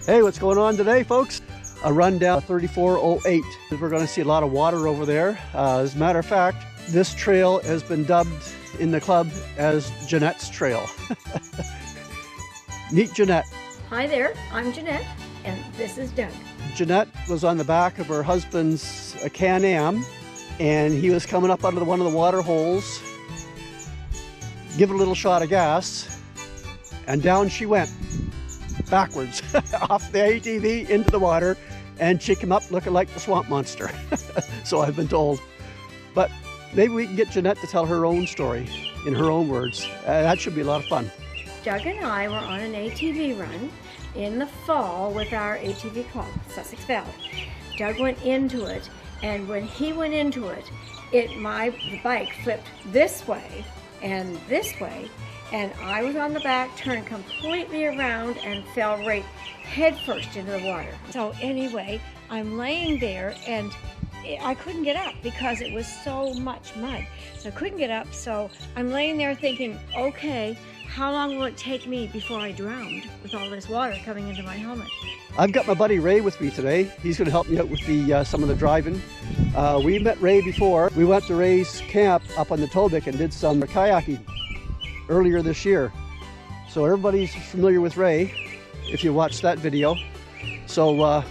Hey, what's going on today, folks? A run down 3408. We're going to see a lot of water over there. As a matter of fact, this trail has been dubbed in the club as Jeannette's Trail. Meet Jeannette. Hi there, I'm Jeannette, and this is Doug. Jeannette was on the back of her husband's Can-Am, and he was coming up out of one of the water holes, give it a little shot of gas, and down she went, backwards, off the ATV into the water, and she came up looking like the swamp monster. So I've been told. But maybe we can get Jeannette to tell her own story in her own words. That should be a lot of fun. Doug and I were on an ATV run in the fall with our ATV club, Sussex Valley. Doug went into it, and when he went into it, the bike flipped this way, and I was on the back, turned completely around, and fell right headfirst into the water. So anyway, I'm laying there, and I couldn't get up because it was so much mud. So I couldn't get up, so I'm laying there thinking, okay, how long will it take me before I drowned with all this water coming into my helmet? I've got my buddy Ray with me today. He's going to help me out with some of the driving. We met Ray before. We went to Ray's camp up on the Tobic and did some kayaking earlier this year. So everybody's familiar with Ray if you watched that video. So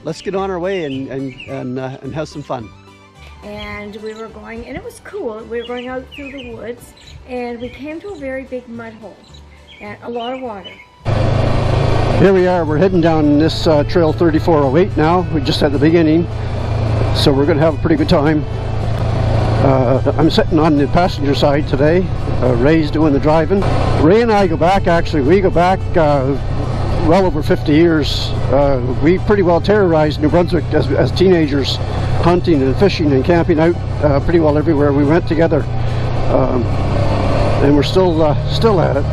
let's get on our way and have some fun. And we were going, and it was cool. We were going out through the woods, and we came to a very big mud hole and a lot of water. Here we are. We're heading down this trail 3408 now. We're just at the beginning, so we're going to have a pretty good time. I'm sitting on the passenger side today. Ray's doing the driving. Ray and I go back, actually. We go back well over 50 years. We pretty well terrorized New Brunswick as teenagers, hunting and fishing and camping out pretty well everywhere we went together. And we're still at it.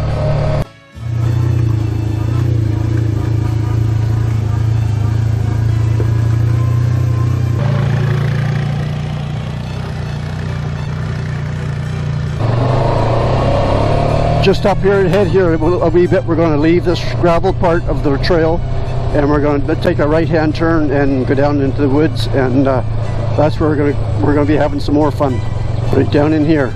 Just up here ahead here a wee bit, we're going to leave this gravel part of the trail, and we're going to take a right-hand turn and go down into the woods, and that's where we're going to be having some more fun, right down in here.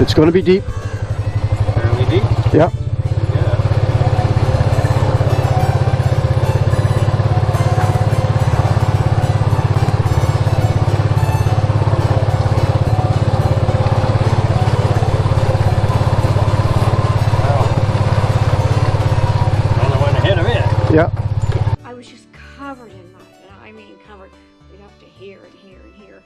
It's going to be deep. Fairly deep? Yeah. Yeah. I was just covered in mud, and I mean covered right up to here and here and here.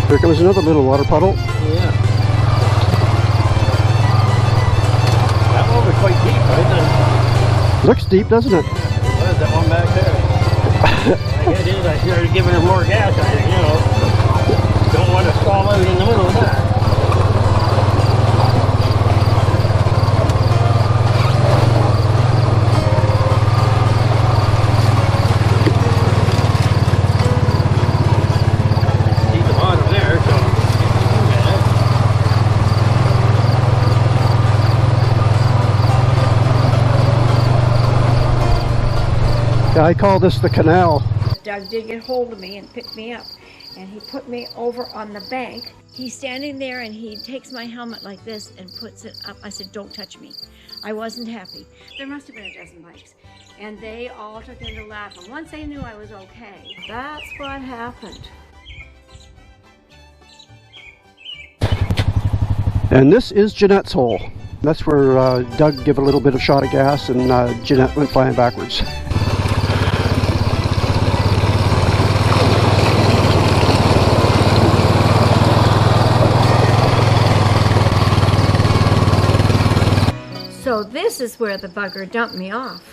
Here comes another little water puddle. Yeah. That one was quite deep, right? Looks deep, doesn't it? What is that one back there? I guess it is. I started giving her more gas. I said, you know, don't want to stall out in the middle of that. I call this the canal. Doug did get hold of me and picked me up, and he put me over on the bank. He's standing there and he takes my helmet like this and puts it up. I said, don't touch me. I wasn't happy. There must have been a dozen bikes, and they all took into laughing. Once they knew I was okay, that's what happened. And this is Jeanette's hole. That's where Doug gave a little bit of shot of gas and Jeannette went flying backwards. So this is where the bugger dumped me off.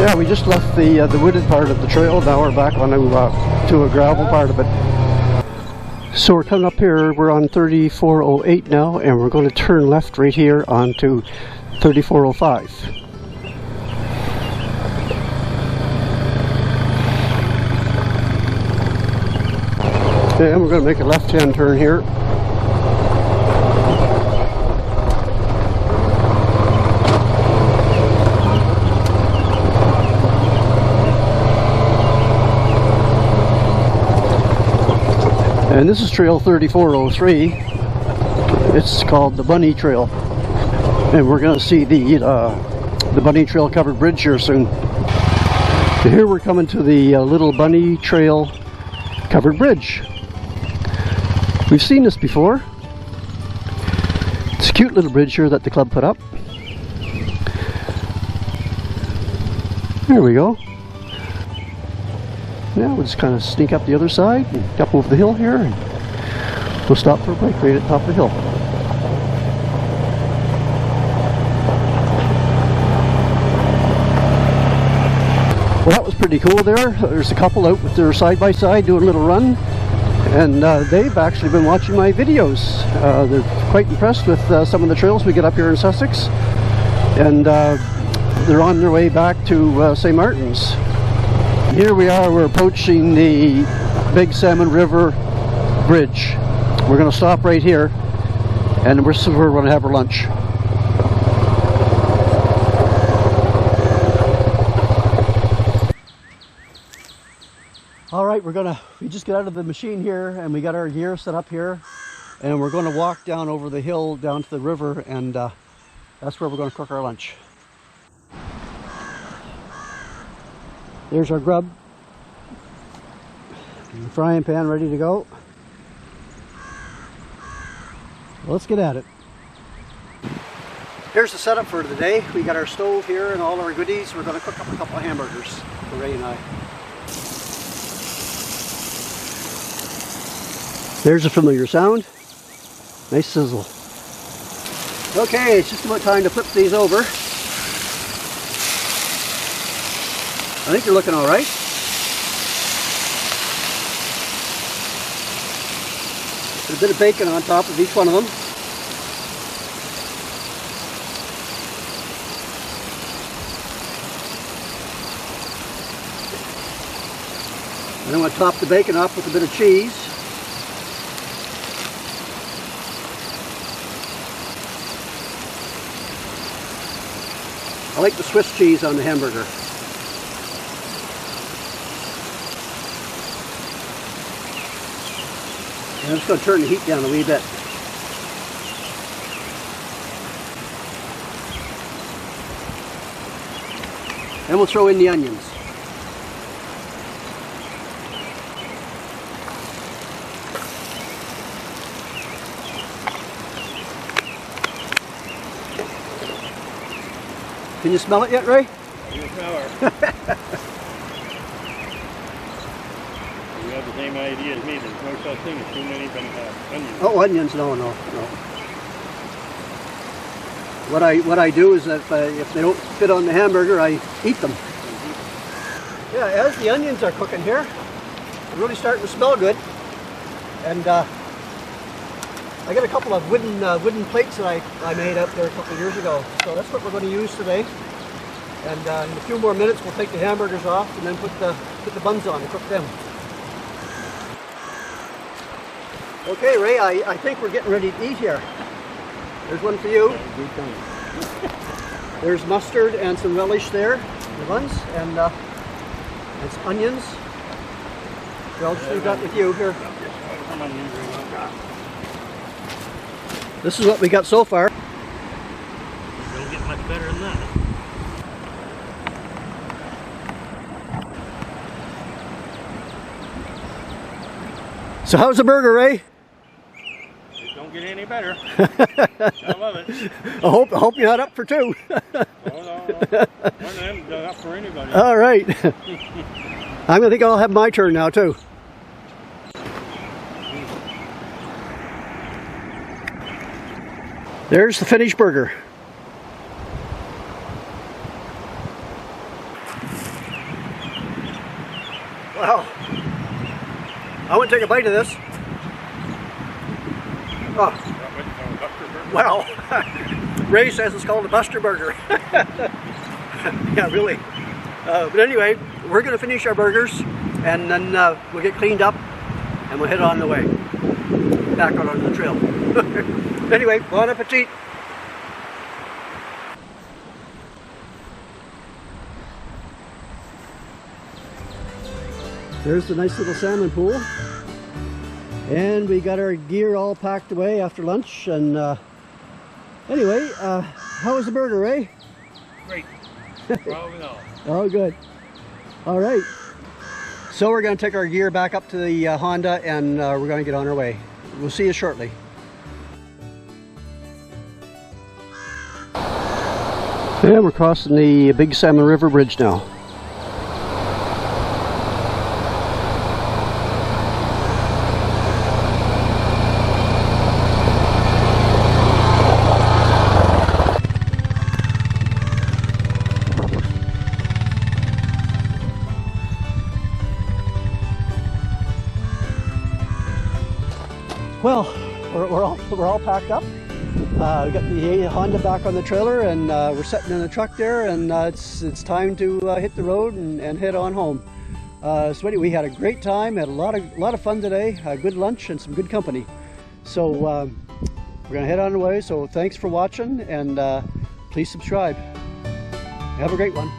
Yeah, we just left the wooded part of the trail. Now we're back on to a gravel part of it. So we're coming up here. We're on 3408 now, and we're going to turn left right here onto 3405. And we're going to make a left-hand turn here. And this is Trail 3403. It's called the Bunny Trail, and we're going to see the Bunny Trail covered bridge here soon. So here we're coming to the little Bunny Trail covered bridge. We've seen this before. It's a cute little bridge here that the club put up. There we go. Now we'll just kind of sneak up the other side and up over the hill here, and we'll stop for a break right at the top of the hill. Well, that was pretty cool there. There's a couple out with their side-by-side doing a little run, and they've actually been watching my videos. They're quite impressed with some of the trails we get up here in Sussex, and they're on their way back to St. Martin's. Here we are, we're approaching the Big Salmon River bridge. We're going to stop right here, and we're going to have our lunch. All right, we just got out of the machine here, and we got our gear set up here, and we're going to walk down over the hill down to the river, and that's where we're going to cook our lunch. There's our grub. And the frying pan ready to go. Let's get at it. Here's the setup for the day. We got our stove here and all our goodies. We're going to cook up a couple of hamburgers for Ray and I. There's a familiar sound. Nice sizzle. Okay, it's just about time to flip these over. I think they're looking all right. Put a bit of bacon on top of each one of them. And I'm going to top the bacon off with a bit of cheese. I like the Swiss cheese on the hamburger. I'm just going to turn the heat down a wee bit. Then we'll throw in the onions. Can you smell it yet, Ray? I can smell her. You have the same idea as me. There's no such thing as too many onions. Oh, onions? No. What I do is that if they don't fit on the hamburger, I eat them. Yeah, as the onions are cooking here, they're really starting to smell good. And I got a couple of wooden plates that I made up there a couple of years ago. So that's what we're going to use today. And in a few more minutes, we'll take the hamburgers off and then put the buns on and cook them. Okay, Ray, I think we're getting ready to eat here. There's one for you. There's mustard and some relish there, the buns, and some onions. So I'll just leave that with you here. This is what we got so far. Don't get much better than that. So how's the burger, Ray? It don't get any better. I love it. I hope you're not up for two. Oh, no. One of them is up for anybody. All right. I'm going to think I'll have my turn now, too. There's the finished burger. Wow. I want to take a bite of this. Oh. Well, Ray says it's called a Buster Burger. Yeah, really. But anyway, we're going to finish our burgers and then we'll get cleaned up and we'll head on the way back out onto the trail. Anyway, bon appetit. There's the nice little salmon pool. And we got our gear all packed away after lunch. And anyway, how was the burger, Ray? Great. Probably not. Oh, good. All right. So we're going to take our gear back up to the Honda and we're going to get on our way. We'll see you shortly. Yeah, we're crossing the Big Salmon River bridge now. Well, we're all packed up. We got the Honda back on the trailer, and we're sitting in the truck there, and it's time to hit the road and head on home. So anyway, we had a great time, had a lot of fun today, a good lunch and some good company. So we're gonna head on the way. So thanks for watching, and please subscribe. Have a great one.